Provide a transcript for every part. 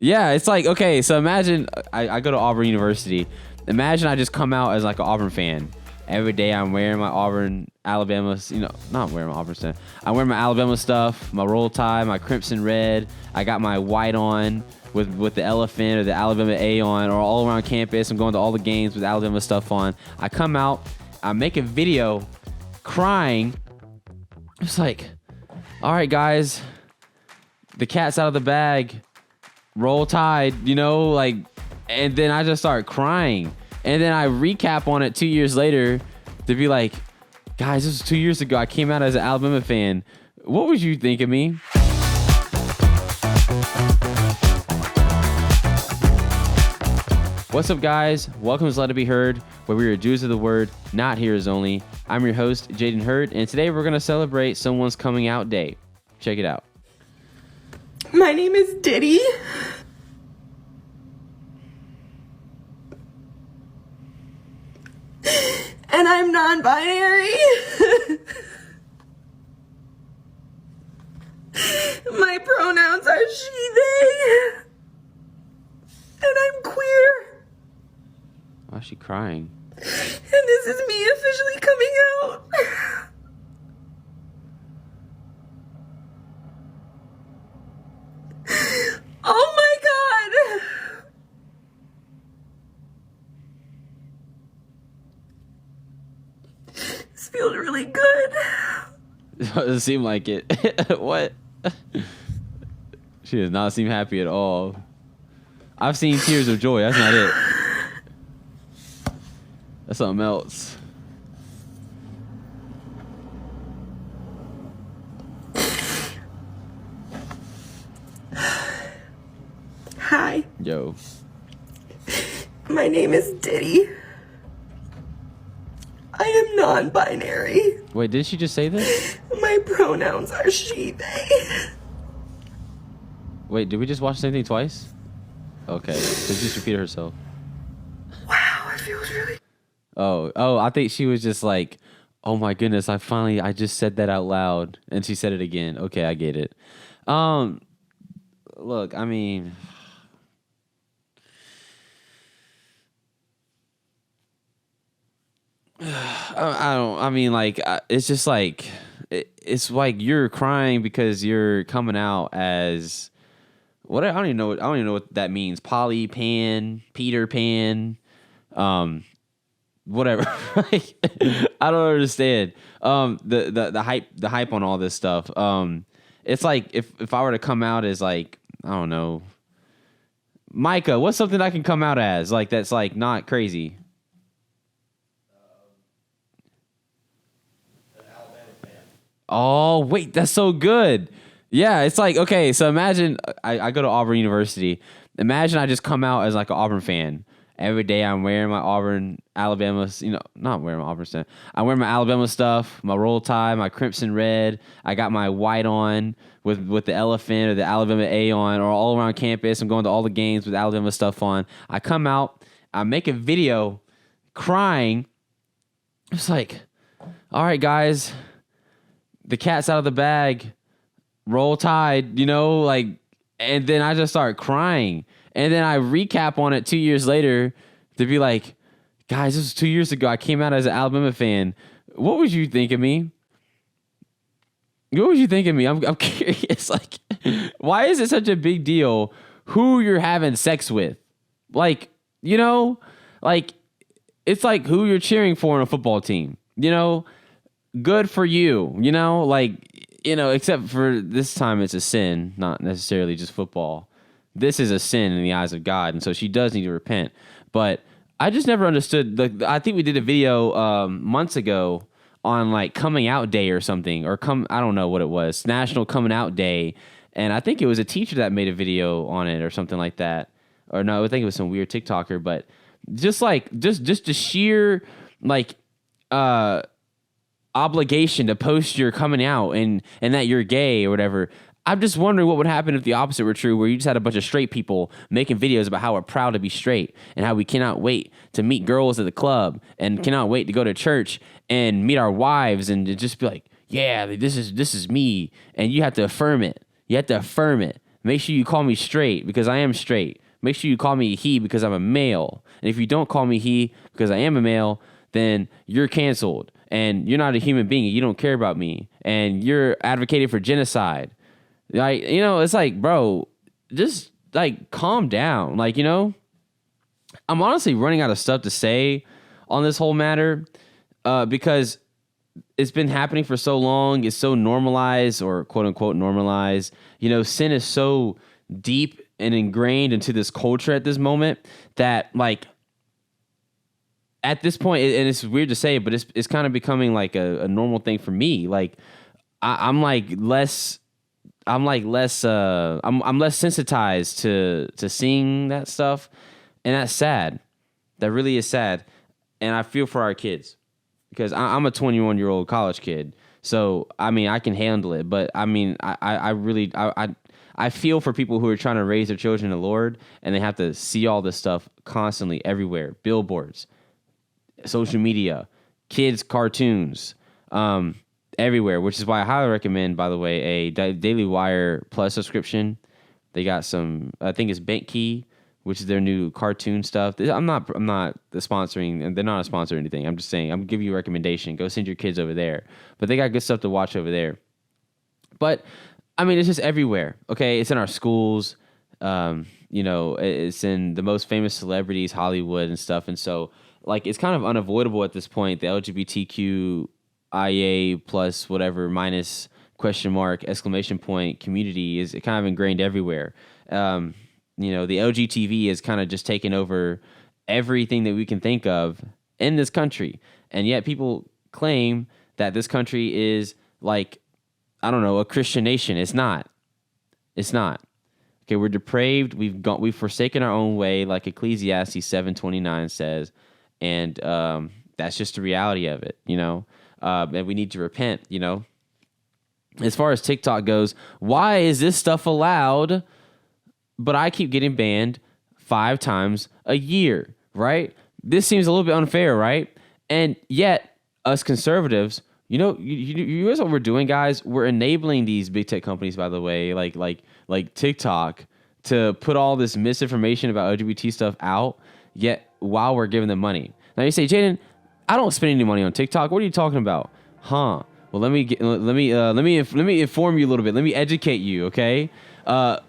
Yeah, it's like, okay, so imagine I go to Auburn University. Imagine I just come out as like an Auburn fan. Every day I'm wearing my Auburn, Alabama, not wearing my Auburn stuff. I wear my Alabama stuff, my roll tie, my crimson red. I got my white on with the elephant or the Alabama A on, or all around campus. I'm going to all the games with Alabama stuff on. I come out, I make a video crying. It's like, all right, guys, the cat's out of the bag. Roll Tide, like, and then I just start crying. And then I recap on it 2 years later to be like, guys, this was 2 years ago. I came out as an Alabama fan. What would you think of me? What's up, guys? Welcome to Let It Be Heard, where we are Jews of the Word, not hearers only. I'm your host, Jaden Hurd, and today we're going to celebrate someone's coming out day. Check it out. My name is Diddy. And I'm non-binary. My pronouns are she, they. And I'm queer. Why is she crying? And this is me officially coming out. Oh my God! This feels really good. Doesn't seem like it. What? She does not seem happy at all. I've seen tears of joy. That's not it. That's something else. Hi. Yo. My name is Diddy. I am non-binary. Wait, did she just say this? My pronouns are she, they. Wait, did we just watch the same thing twice? Okay, so she just repeated herself. Wow, it feels really... Oh, I think she was just like, oh my goodness, I just said that out loud. And she said it again. Okay, I get it. Look, I mean... it's just like, it's like you're crying because you're coming out as, what, I don't even know what that means. Polly, Pan, Peter Pan, whatever. Like, I don't understand. The hype on all this stuff. It's like, if I were to come out as like, I don't know, Micah, what's something I can come out as? Like, that's like not crazy. Oh, wait, that's so good. Yeah, it's like, okay, so imagine I go to Auburn University. Imagine I just come out as like an Auburn fan. Every day I'm wearing my Auburn, Alabama, not wearing my Auburn stuff. I wear my Alabama stuff, my roll tie, my crimson red. I got my white on with the elephant or the Alabama A on, or all around campus. I'm going to all the games with Alabama stuff on. I come out, I make a video crying. It's like, all right, guys, the cat's out of the bag. Roll Tide, like, and then I just start crying. And then I recap on it 2 years later to be like, guys, this was 2 years ago. I came out as an Alabama fan. What would you think of me? What would you think of me? I'm curious. Like, why is it such a big deal who you're having sex with? Like, like, it's like who you're cheering for in a football team. Good for you, except for this time it's a sin, not necessarily just football. This is a sin in the eyes of God, and so she does need to repent. But I just never understood. I think we did a video months ago on like coming out day or something, or I don't know what it was, National Coming Out Day, and I think it was a teacher that made a video on it or something like that. Or no, I think it was some weird TikToker, but just the sheer like obligation to post your coming out and that you're gay or whatever. I'm just wondering what would happen if the opposite were true, where you just had a bunch of straight people making videos about how we're proud to be straight and how we cannot wait to meet girls at the club and cannot wait to go to church and meet our wives and just be like, yeah, this is me. And you have to affirm it. You have to affirm it. Make sure you call me straight because I am straight. Make sure you call me he because I'm a male. And if you don't call me he because I am a male, then you're canceled and you're not a human being. You don't care about me and you're advocating for genocide. Like, you know, it's like, bro, just like calm down. Like, you know, I'm honestly running out of stuff to say on this whole matter because it's been happening for so long. It's so normalized, or quote unquote normalized. You know, sin is so deep and ingrained into this culture at this moment that, like, at this point, and it's weird to say, but it's kind of becoming like a normal thing for me. Like, I'm less sensitized to seeing that stuff, and that's sad. That really is sad, and I feel for our kids because I'm a 21-year-old college kid. So I mean, I can handle it, but I mean, I really feel for people who are trying to raise their children in the Lord, and they have to see all this stuff constantly everywhere, billboards, social media, kids' cartoons, everywhere, which is why I highly recommend, by the way, a Daily Wire Plus subscription. They got some, I think it's BankKey, which is their new cartoon stuff. I'm not sponsoring, and they're not a sponsor or anything. I'm just saying, I'm giving you a recommendation. Go send your kids over there. But they got good stuff to watch over there. But I mean, it's just everywhere. Okay, it's in our schools. You know, it's in the most famous celebrities, Hollywood and stuff. And so, like, it's kind of unavoidable at this point. The LGBTQIA plus whatever minus question mark exclamation point community is kind of ingrained everywhere. You know, the LGTV is kind of just taken over everything that we can think of in this country. And yet people claim that this country is like, I don't know, a Christian nation. It's not. It's not. Okay, we're depraved. We've forsaken our own way, like Ecclesiastes 7:29 says. And that's just the reality of it, you know. And we need to repent, you know. As far as TikTok goes, why is this stuff allowed, but I keep getting banned 5 times a year, right? This seems a little bit unfair, right? And yet, us conservatives, you know, you realize what we're doing, guys? We're enabling these big tech companies, by the way, like TikTok, to put all this misinformation about LGBT stuff out, yet while we're giving them money. Now you say, Jaden, I don't spend any money on TikTok. What are you talking about? Huh? Well, let me inform you a little bit. Let me educate you, okay?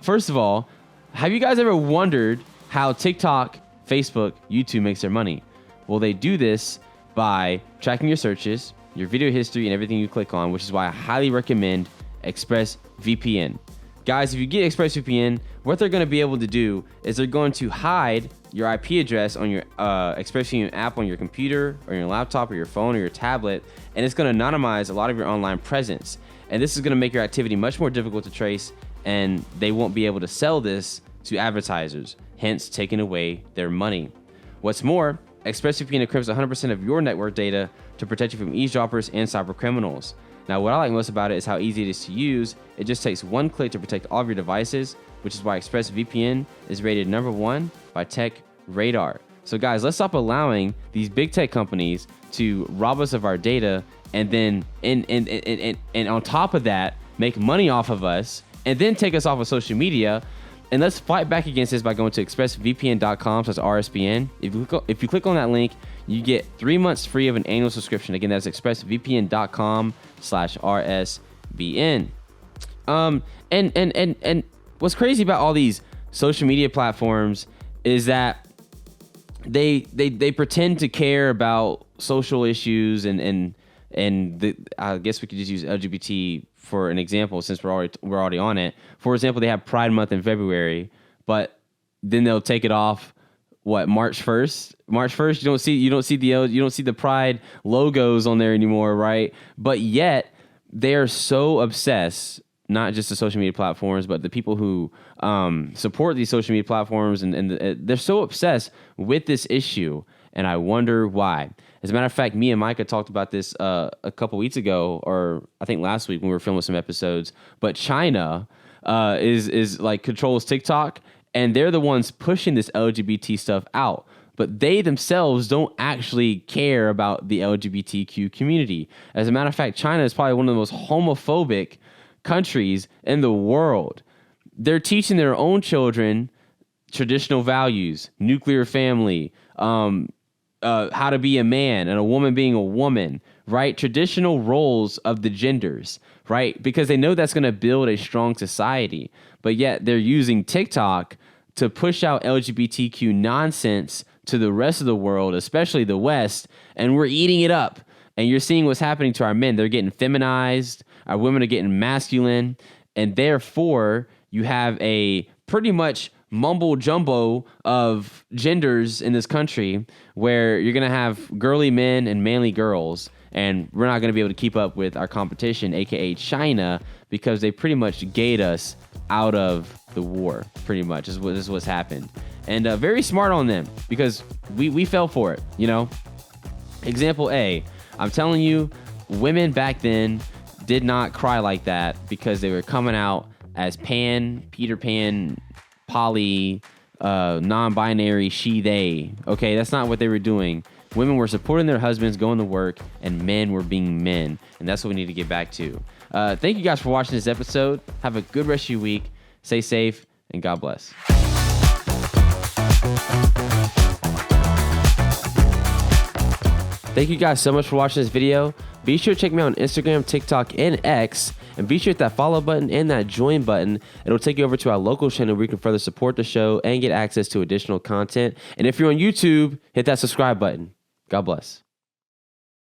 First of all, have you guys ever wondered how TikTok, Facebook, YouTube makes their money? Well, they do this by tracking your searches, your video history, and everything you click on, which is why I highly recommend ExpressVPN. Guys, if you get ExpressVPN, what they're going to be able to do is they're going to hide your IP address on your ExpressVPN app on your computer or your laptop or your phone or your tablet, and it's going to anonymize a lot of your online presence. And this is going to make your activity much more difficult to trace, and they won't be able to sell this to advertisers, hence taking away their money. What's more, ExpressVPN encrypts 100% of your network data to protect you from eavesdroppers and cyber criminals. Now, what I like most about it is how easy it is to use. It just takes one click to protect all of your devices, which is why ExpressVPN is rated #1 by Tech Radar. So guys, let's stop allowing these big tech companies to rob us of our data and then and on top of that, make money off of us and then take us off of social media. And let's fight back against this by going to expressvpn.com/RSBN. If you click on that link, you get 3 months free of an annual subscription. Again, that's expressvpn.com/RSBN. And what's crazy about all these social media platforms is that they pretend to care about social issues and I guess we could just use LGBT for an example since we're already on it. For example, they have Pride Month in February, but then they'll take it off March 1st. March 1st, you don't see the Pride logos on there anymore, right? But yet they are so obsessed, not just the social media platforms, but the people who support these social media platforms, and they're so obsessed with this issue, and I wonder why. As a matter of fact, me and Micah talked about this a couple weeks ago, or I think last week when we were filming some episodes. But China is like controls TikTok, and they're the ones pushing this LGBT stuff out. But they themselves don't actually care about the LGBTQ community. As a matter of fact, China is probably one of the most homophobic countries in the world. they're teaching their own children traditional values, nuclear family, how to be a man and a woman being a woman, right? Traditional roles of the genders, right? Because they know that's going to build a strong society. But yet they're using TikTok to push out LGBTQ nonsense to the rest of the world, especially the West, and we're eating it up. And you're seeing what's happening to our men. They're getting feminized. Our women are getting masculine. And therefore, you have a pretty much mumble jumbo of genders in this country where you're going to have girly men and manly girls. And we're not going to be able to keep up with our competition, a.k.a. China, because they pretty much gate us out of the war, pretty much, is what's happened. And very smart on them, because we fell for it, you know? Example A, I'm telling you, women back then did not cry like that because they were coming out as Pan, Peter Pan, poly, non-binary, she, they. Okay, that's not what they were doing. Women were supporting their husbands, going to work, and men were being men. And that's what we need to get back to. Thank you guys for watching this episode. Have a good rest of your week. Stay safe, and God bless. Thank you guys so much for watching this video. Be sure to check me out on Instagram, TikTok, and X. And be sure to hit that follow button and that join button. It'll take you over to our local channel where you can further support the show and get access to additional content. And if you're on YouTube, hit that subscribe button. God bless.